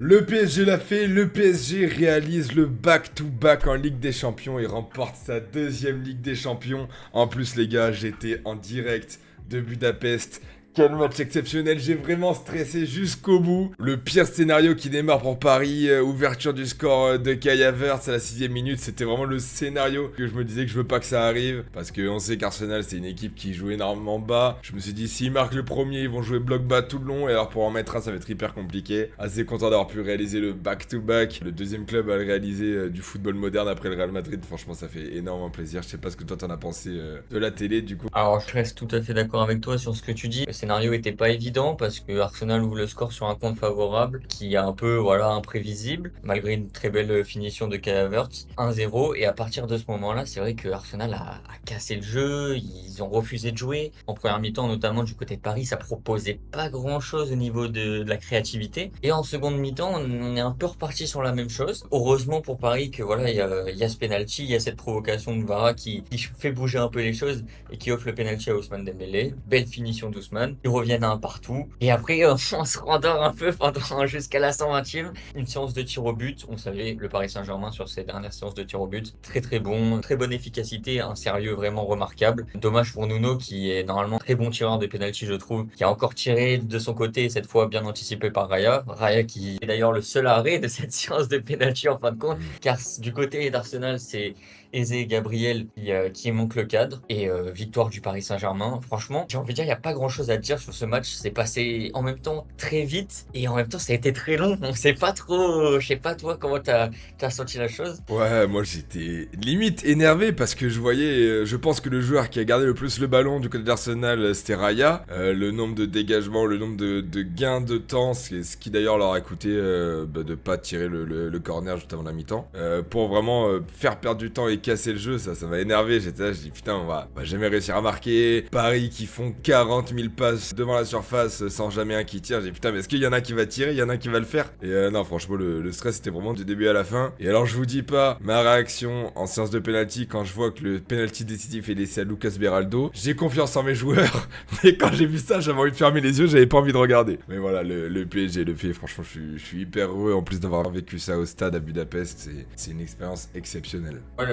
Le PSG l'a fait, le PSG réalise le back-to-back en Ligue des Champions et remporte sa deuxième Ligue des Champions. En plus les gars, j'étais en direct de Budapest. Quel match exceptionnel, j'ai vraiment stressé jusqu'au bout. Le pire scénario qui démarre pour Paris, ouverture du score de Kai Havertz à la 6ème minute, c'était vraiment le scénario que je me disais que je veux pas que ça arrive. Parce qu'on sait qu'Arsenal c'est une équipe qui joue énormément bas. Je me suis dit s'ils marquent le premier, ils vont jouer bloc bas tout le long. Et alors pour en mettre un, ça va être hyper compliqué. Assez content d'avoir pu réaliser le back-to-back. Le deuxième club à réaliser du football moderne après le Real Madrid. Franchement ça fait énormément plaisir. Je sais pas ce que toi t'en as pensé de la télé du coup. Alors, je reste tout à fait d'accord avec toi sur ce que tu dis. Le scénario était pas évident parce que Arsenal ouvre le score sur un compte favorable qui est un peu, voilà, imprévisible, malgré une très belle finition de Kai Havertz, 1-0. Et à partir de ce moment-là, c'est vrai que Arsenal a cassé le jeu, ils ont refusé de jouer. En première mi-temps, notamment du côté de Paris, ça proposait pas grand-chose au niveau de la créativité. Et en seconde mi-temps, on est un peu reparti sur la même chose. Heureusement pour Paris que voilà, il y a ce penalty, il y a cette provocation de Vara qui fait bouger un peu les choses et qui offre le penalty à Ousmane Dembélé. Belle finition d'Ousmane. Ils reviennent à un partout. Et après, on se rendort un peu pendant jusqu'à la 120e. Une séance de tir au but. On savait le Paris Saint-Germain sur ses dernières séances de tir au but. Très très bon. Très bonne efficacité. Un sérieux vraiment remarquable. Dommage pour Nuno qui est normalement très bon tireur de penalty, je trouve. Qui a encore tiré de son côté, cette fois bien anticipé par Raya. Raya qui est d'ailleurs le seul arrêt de cette séance de penalty en fin de compte. Mm. Car du côté d'Arsenal, c'est Eze et Gabriel qui manque le cadre et victoire du Paris Saint-Germain. Franchement, j'ai envie de dire, il n'y a pas grand-chose à dire sur ce match. C'est passé en même temps très vite et en même temps ça a été très long. On sait pas trop, je sais pas toi comment t'as senti la chose. Ouais, moi j'étais limite énervé parce que je voyais, je pense que le joueur qui a gardé le plus le ballon du côté d'Arsenal, c'était Raya. Le nombre de dégagements, le nombre de gains de temps, c'est ce qui d'ailleurs leur a coûté de pas tirer le corner juste avant la mi-temps. Pour vraiment faire perdre du temps et casser le jeu, ça m'a énervé. J'étais là, je dis putain, on va jamais réussir à marquer. Paris qui font 40 000 passes devant la surface sans jamais un qui tire. J'ai dit putain, mais est-ce qu'il y en a qui va tirer, il y en a qui va le faire? Et non, franchement, le stress c'était vraiment du début à la fin. Et alors, je vous dis pas ma réaction en séance de penalty quand je vois que le penalty décisif est laissé à Lucas Beraldo. J'ai confiance en mes joueurs, mais quand j'ai vu ça, j'avais envie de fermer les yeux, j'avais pas envie de regarder. Mais voilà, le PSG le fait. Franchement, je suis hyper heureux en plus d'avoir vécu ça au stade à Budapest. C'est une expérience exceptionnelle. Ouais,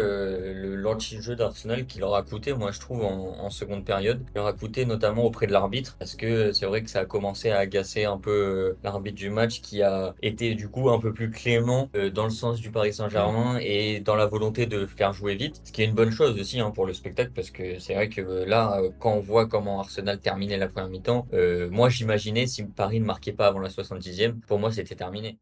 l'anti-jeu d'Arsenal qui leur a coûté, moi je trouve, en seconde période. Il leur a coûté notamment auprès de l'arbitre, parce que c'est vrai que ça a commencé à agacer un peu l'arbitre du match qui a été du coup un peu plus clément dans le sens du Paris Mm. Saint-Germain et dans la volonté de faire jouer vite, ce qui est une bonne chose aussi hein, pour le spectacle, parce que c'est vrai que là, quand on voit comment Arsenal terminait la première mi-temps, moi j'imaginais si Paris ne marquait pas avant la 70e, pour moi c'était terminé.